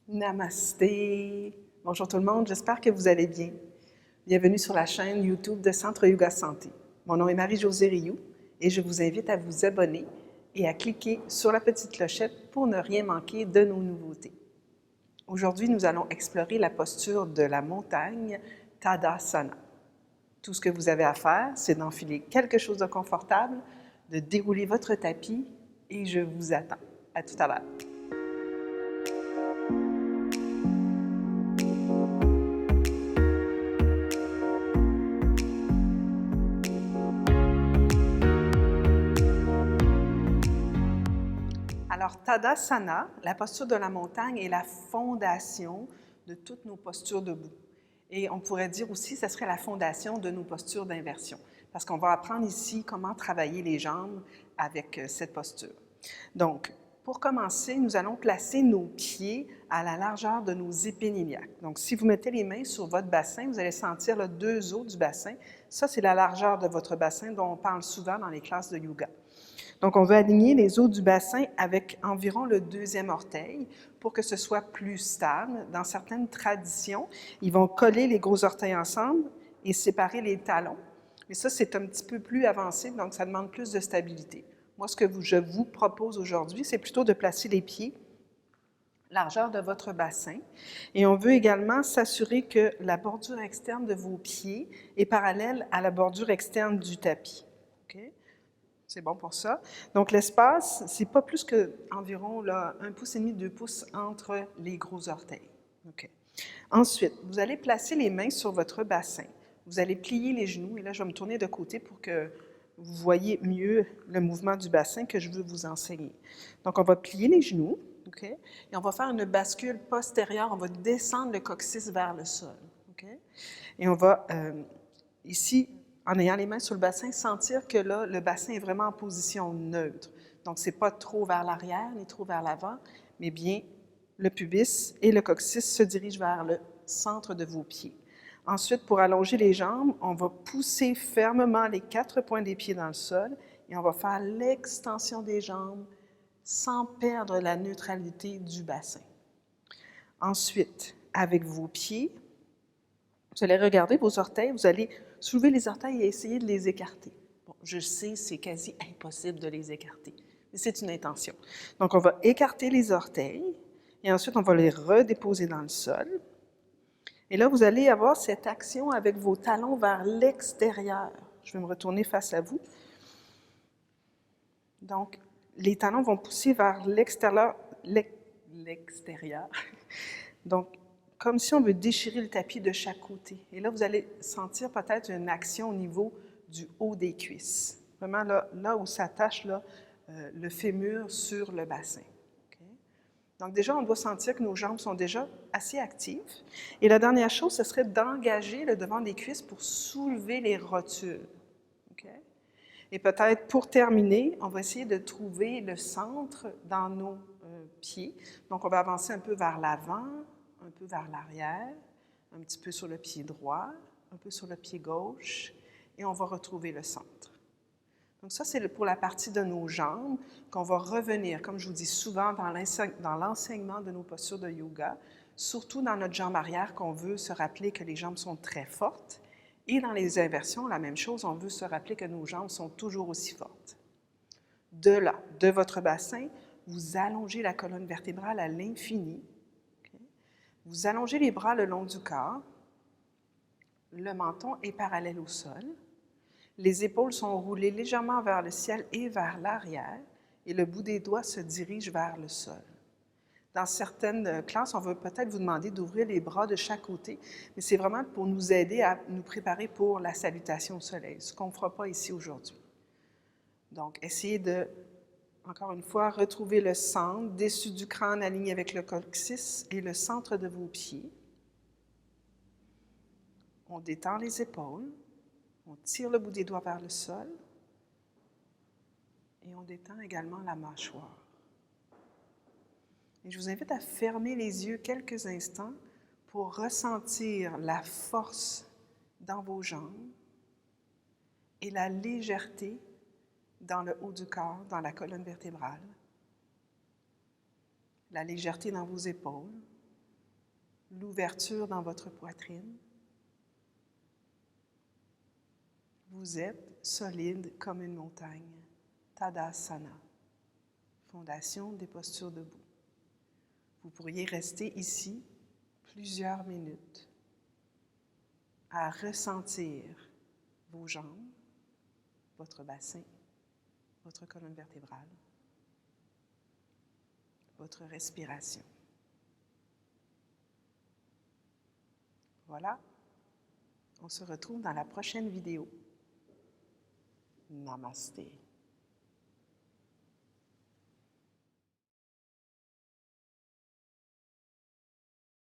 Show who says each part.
Speaker 1: Namasté! Bonjour tout le monde, j'espère que vous allez bien. Bienvenue sur la chaîne YouTube de Centre Yoga Santé. Mon nom est Marie-Josée Rioux et je vous invite à vous abonner et à cliquer sur la petite clochette pour ne rien manquer de nos nouveautés. Aujourd'hui, nous allons explorer la posture de la montagne, Tadasana. Tout ce que vous avez à faire, c'est d'enfiler quelque chose de confortable, de dérouler votre tapis et je vous attends. À tout à l'heure. Alors, Tadasana, la posture de la montagne, est la fondation de toutes nos postures debout. Et on pourrait dire aussi que ce serait la fondation de nos postures d'inversion, parce qu'on va apprendre ici comment travailler les jambes avec cette posture. Donc, pour commencer, nous allons placer nos pieds à la largeur de nos épines iliaques. Donc, si vous mettez les mains sur votre bassin, vous allez sentir là, deux os du bassin. Ça, c'est la largeur de votre bassin dont on parle souvent dans les classes de yoga. Donc, on veut aligner les os du bassin avec environ le deuxième orteil pour que ce soit plus stable. Dans certaines traditions, ils vont coller les gros orteils ensemble et séparer les talons. Mais ça, c'est un petit peu plus avancé, donc ça demande plus de stabilité. Moi, ce que je vous propose aujourd'hui, c'est plutôt de placer les pieds largeur de votre bassin. Et on veut également s'assurer que la bordure externe de vos pieds est parallèle à la bordure externe du tapis. Okay? C'est bon pour ça. Donc, l'espace, c'est pas plus qu'environ 1,5 pouce, 2 pouces entre les gros orteils. OK. Ensuite, vous allez placer les mains sur votre bassin. Vous allez plier les genoux. Et là, je vais me tourner de côté pour que vous voyez mieux le mouvement du bassin que je veux vous enseigner. Donc, on va plier les genoux. OK? Et on va faire une bascule postérieure. On va descendre le coccyx vers le sol. OK? Et on va, ici, en ayant les mains sur le bassin, sentir que là, le bassin est vraiment en position neutre. Donc, ce n'est pas trop vers l'arrière ni trop vers l'avant, mais bien le pubis et le coccyx se dirigent vers le centre de vos pieds. Ensuite, pour allonger les jambes, on va pousser fermement les 4 points des pieds dans le sol et on va faire l'extension des jambes sans perdre la neutralité du bassin. Ensuite, avec vos pieds, vous allez regarder vos orteils, vous allez soulever les orteils et essayer de les écarter. Bon, je sais, c'est quasi impossible de les écarter, mais c'est une intention. Donc, on va écarter les orteils et ensuite, on va les redéposer dans le sol. Et là, vous allez avoir cette action avec vos talons vers l'extérieur. Je vais me retourner face à vous. Donc, les talons vont pousser vers l'extérieur. Donc, comme si on veut déchirer le tapis de chaque côté. Et là, vous allez sentir peut-être une action au niveau du haut des cuisses. Vraiment là où s'attache le fémur sur le bassin. Okay? Donc déjà, on doit sentir que nos jambes sont déjà assez actives. Et la dernière chose, ce serait d'engager le devant des cuisses pour soulever les rotules. Okay? Et peut-être pour terminer, on va essayer de trouver le centre dans nos pieds. Donc, on va avancer un peu vers l'avant, un peu vers l'arrière, un petit peu sur le pied droit, un peu sur le pied gauche, et on va retrouver le centre. Donc ça, c'est pour la partie de nos jambes qu'on va revenir, comme je vous dis souvent dans l'enseignement de nos postures de yoga, surtout dans notre jambe arrière qu'on veut se rappeler que les jambes sont très fortes. Et dans les inversions, la même chose, on veut se rappeler que nos jambes sont toujours aussi fortes. De là, de votre bassin, vous allongez la colonne vertébrale à l'infini. Okay? Vous allongez les bras le long du corps. Le menton est parallèle au sol. Les épaules sont roulées légèrement vers le ciel et vers l'arrière, et le bout des doigts se dirige vers le sol. Dans certaines classes, on va peut-être vous demander d'ouvrir les bras de chaque côté, mais c'est vraiment pour nous aider à nous préparer pour la salutation au soleil, ce qu'on ne fera pas ici aujourd'hui. Donc, essayez de, encore une fois, retrouver le centre, dessus du crâne aligné avec le coccyx et le centre de vos pieds. On détend les épaules, on tire le bout des doigts vers le sol et on détend également la mâchoire. Et je vous invite à fermer les yeux quelques instants pour ressentir la force dans vos jambes et la légèreté dans le haut du corps, dans la colonne vertébrale, la légèreté dans vos épaules, l'ouverture dans votre poitrine. Vous êtes solide comme une montagne. Tadasana, fondation des postures debout. Vous pourriez rester ici plusieurs minutes à ressentir vos jambes, votre bassin, votre colonne vertébrale, votre respiration. Voilà, on se retrouve dans la prochaine vidéo. Namasté.